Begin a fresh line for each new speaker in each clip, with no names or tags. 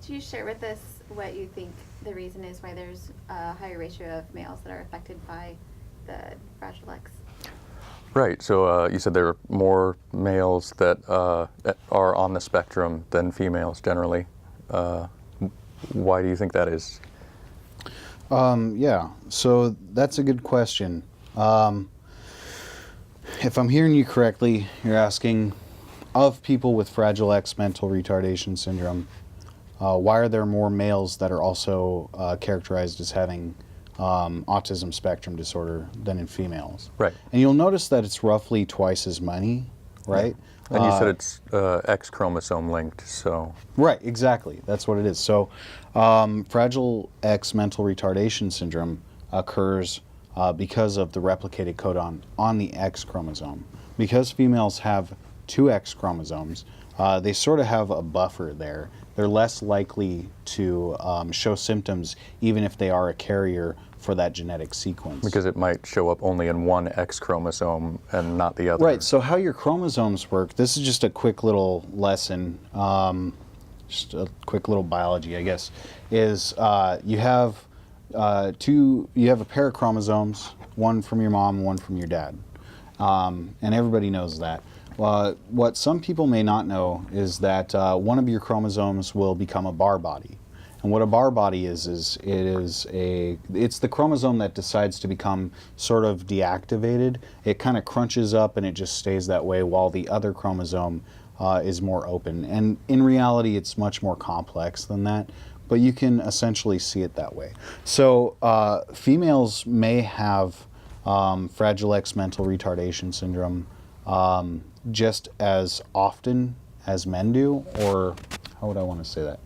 Could you share with us what you think the reason is why there's a higher ratio of males that are affected by the Fragile X?
Right. So you said there are more males that are on the spectrum than females generally. Why do you think that is?
Yeah, so that's a good question. If I'm hearing you correctly, you're asking of people with Fragile X mental retardation syndrome, why are there more males that are also characterized as having autism spectrum disorder than in females?
Right.
And you'll notice that it's roughly twice as many, right?
And you said it's X chromosome linked, so.
Right, exactly. That's what it is. So, Fragile X mental retardation syndrome occurs because of the replicated codon on the X chromosome. Because females have two X chromosomes, they sort of have a buffer there. They're less likely to show symptoms even if they are a carrier for that genetic sequence.
Because it might show up only in one X chromosome and not the other.
Right, so how your chromosomes work, this is just a quick little lesson, just a quick little biology, I guess, is you have a pair of chromosomes, one from your mom, one from your dad. And everybody knows that. What some people may not know is that one of your chromosomes will become a bar body. And what a bar body is it's the chromosome that decides to become sort of deactivated. It kind of crunches up and it just stays that way while the other chromosome is more open. And in reality, it's much more complex than that, but you can essentially see it that way. So females may have Fragile X mental retardation syndrome just as often as men do, or how would I want to say that?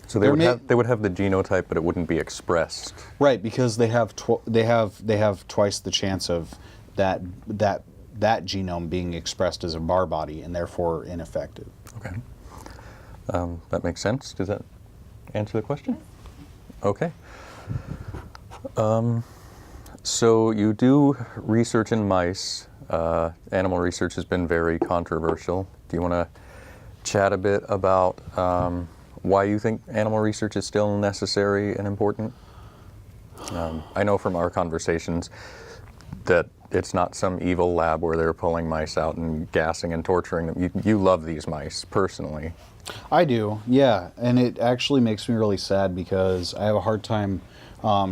So they would have the genotype, but it wouldn't be expressed.
Right, because they have twice the chance of that genome being expressed as a bar body and therefore ineffective.
Okay, that makes sense. Does that answer the question? Okay. So you do research in mice. Animal research has been very controversial. Do you want to chat a bit about why you think animal research is still necessary and important? I know from our conversations that it's not some evil lab where they're pulling mice out and gassing and torturing them. You love these mice personally.
I do, yeah, and it actually makes me really sad because I have a hard time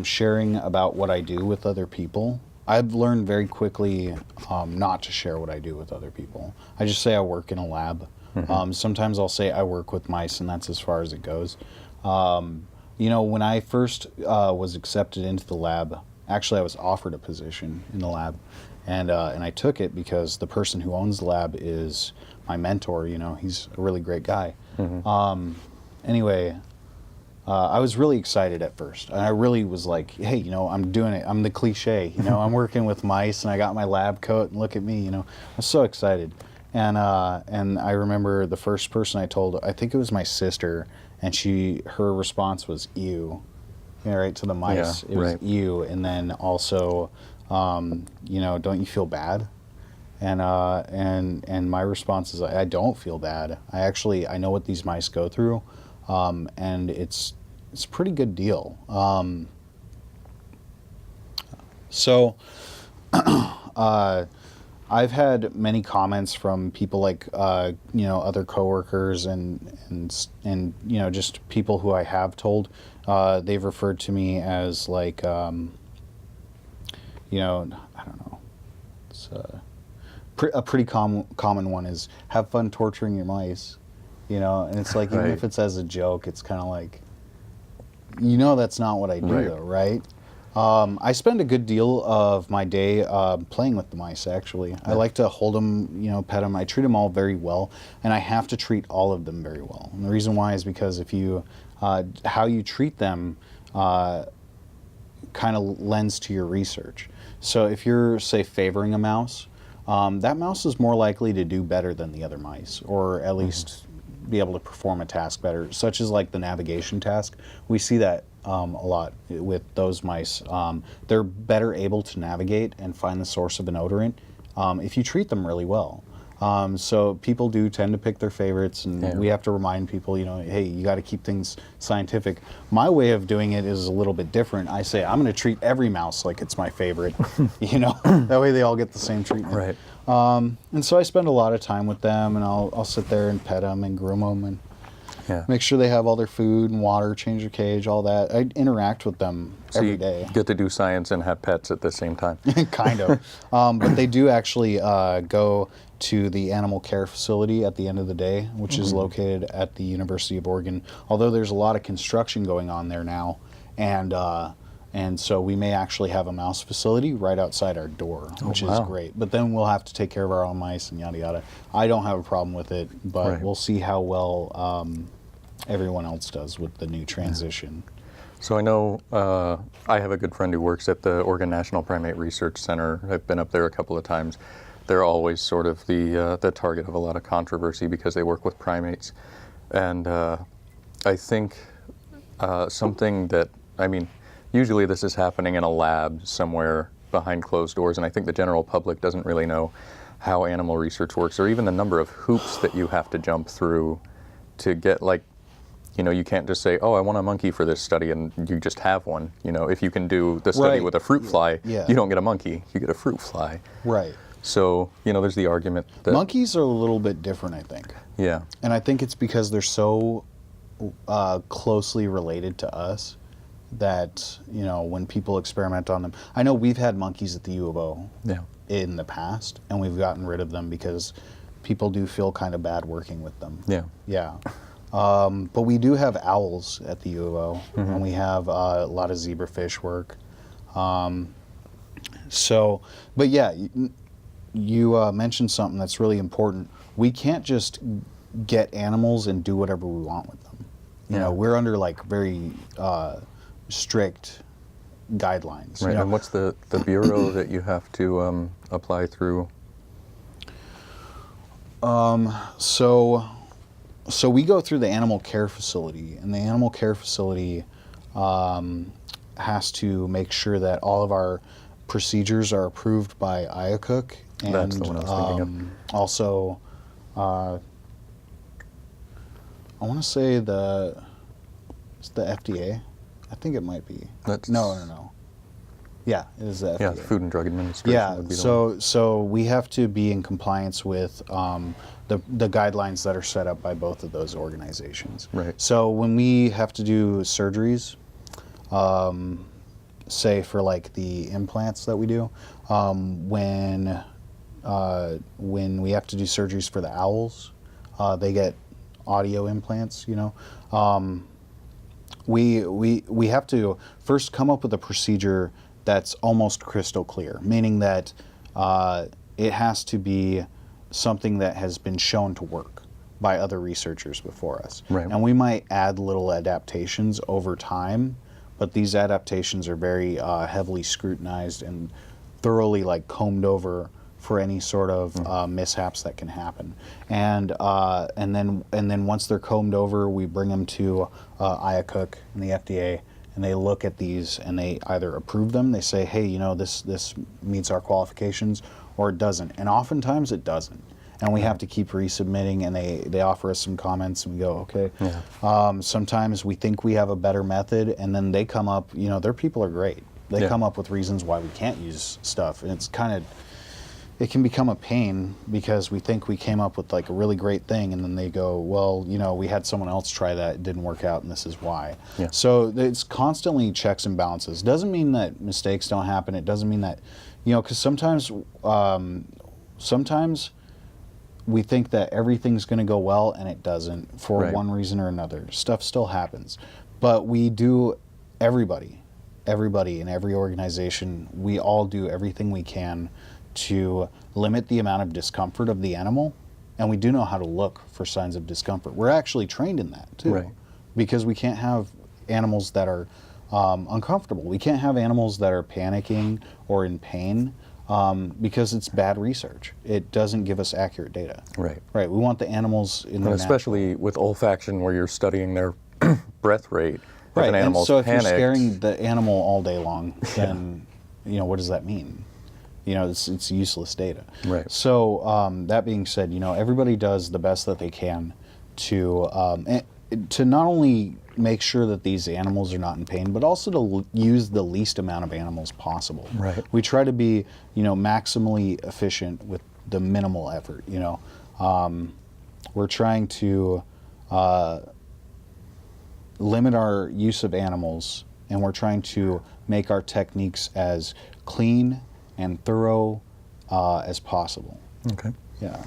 sharing about what I do with other people. I've learned very quickly not to share what I do with other people. I just say I work in a lab. Mm-hmm. Sometimes I'll say I work with mice, and that's as far as it goes. You know, when I first was accepted into the lab, actually I was offered a position in the lab, and I took it because the person who owns the lab is my mentor. You know, he's a really great guy. Mm-hmm. Anyway, I was really excited at first, and I really was like, hey, you know, I'm doing it. I'm the cliche, you know, I'm working with mice, and I got my lab coat, and look at me, you know. I was so excited. And I remember the first person I told, I think it was my sister, and her response was ew, you know, right to the mice.
Yeah,
it was
right.
ew, and then also, you know, don't you feel bad? And my response is I don't feel bad. I know what these mice go through, and it's a pretty good deal. So. I've had many comments from people like you know, other coworkers and you know, just people who I have told. They've referred to me as like you know, I don't know. It's a pretty common one is have fun torturing your mice, you know. And it's like even if it's as a joke, it's kind of like, you know, that's not what I do though, right? I spend a good deal of my day playing with the mice, actually. Yeah. I like to hold them, you know, pet them. I treat them all very well, and I have to treat all of them very well. And the reason why is because if you, how you treat them kind of lends to your research. So if you're, say, favoring a mouse, that mouse is more likely to do better than the other mice, or at least be able to perform a task better, such as like the navigation task. We see that a lot with those mice. They're better able to navigate and find the source of an odorant if you treat them really well. So people do tend to pick their favorites, and
Yeah.
we have to remind people, hey, you got to keep things scientific. My way of doing it is a little bit different. I say I'm going to treat every mouse like it's my favorite. That way they all get the same treatment.
Right.
And so I spend a lot of time with them, and I'll sit there and pet them and groom them and
Yeah.
make sure they have all their food and water, change their cage, all that. I interact with them
So
every
you
day.
get to do science and have pets at the same time.
Kind of. But they do actually go to the animal care facility at the end of the day, which is located at the University of Oregon. Although there's a lot of construction going on there now, and so we may actually have a mouse facility right outside our door, which is
wow.
great. But then we'll have to take care of our own mice and yada yada. I don't have a problem with it, but
Right.
we'll see how well everyone else does with the new transition.
So I know I have a good friend who works at the Oregon National Primate Research Center. I've been up there a couple of times. They're always sort of the target of a lot of controversy because they work with primates. And I think something that, usually this is happening in a lab somewhere behind closed doors, and I think the general public doesn't really know how animal research works, or even the number of hoops that you have to jump through to get, you can't just say, oh, I want a monkey for this study, and you just have one. If you can do the study
Right.
with a fruit fly,
Yeah.
you don't get a monkey, you get a fruit fly.
Right.
So, there's the argument that...
Monkeys are a little bit different, I think.
Yeah.
And I think it's because they're so closely related to us that, when people experiment on them. I know we've had monkeys at the U of O
Yeah.
in the past, and we've gotten rid of them because people do feel kind of bad working with them.
Yeah.
Yeah. But we do have owls at the U of O, and we have a lot of zebrafish work. But yeah, you mentioned something that's really important. We can't just get animals and do whatever we want with them.
Yeah.
We're under very strict guidelines.
Right. And what's the bureau that you have to apply through?
So we go through the animal care facility, and the animal care facility has to make sure that all of our procedures are approved by IACUC. And
That's the one I was thinking of.
Also, I want to say it's the FDA. I think it might be.
That's-
No. Yeah, it is the FDA.
Yeah, the Food and Drug Administration
Yeah,
would be the one.
so we have to be in compliance with the guidelines that are set up by both of those organizations.
Right.
So when we have to do surgeries, say for the implants that we do, when we have to do surgeries for the owls, they get audio implants. We have to first come up with a procedure that's almost crystal clear, meaning that it has to be something that has been shown to work by other researchers before us.
Right.
And we might add little adaptations over time, but these adaptations are very heavily scrutinized and thoroughly combed over for any sort of mishaps that can happen. And then once they're combed over, we bring them to IACUC and the FDA, and they look at these and they either approve them, they say, hey, this meets our qualifications, or it doesn't. And oftentimes it doesn't. And we have to keep resubmitting, and they offer us some comments, and we go, okay.
Yeah.
Sometimes we think we have a better method, and then they come up, their people are great. They
Yeah.
come up with reasons why we can't use stuff, and it can become a pain because we think we came up with a really great thing, and then they go, well, we had someone else try that, it didn't work out, and this is why.
Yeah.
So it's constantly checks and balances. Doesn't mean that mistakes don't happen. It doesn't mean that, because sometimes we think that everything's going to go well, and it doesn't for
Right.
one reason or another. Stuff still happens. But we do, everybody in every organization, we all do everything we can to limit the amount of discomfort of the animal, and we do know how to look for signs of discomfort. We're actually trained in that too,
Right.
because we can't have animals that are uncomfortable. We can't have animals that are panicking or in pain because it's bad research. It doesn't give us accurate data.
Right.
Right. We want the animals in
And
their
especially with olfaction, where you're studying their breath rate. If
right.
an
And
animal's
so if
panicked,
you're scaring the animal all day long, then what does that mean? it's useless data.
Right.
So that being said, everybody does the best that they can to not only make sure that these animals are not in pain, but also to use the least amount of animals possible.
Right.
We try to be, maximally efficient with the minimal effort. We're trying to limit our use of animals, and we're trying to make our techniques as clean and thorough as possible.
Okay.
Yeah.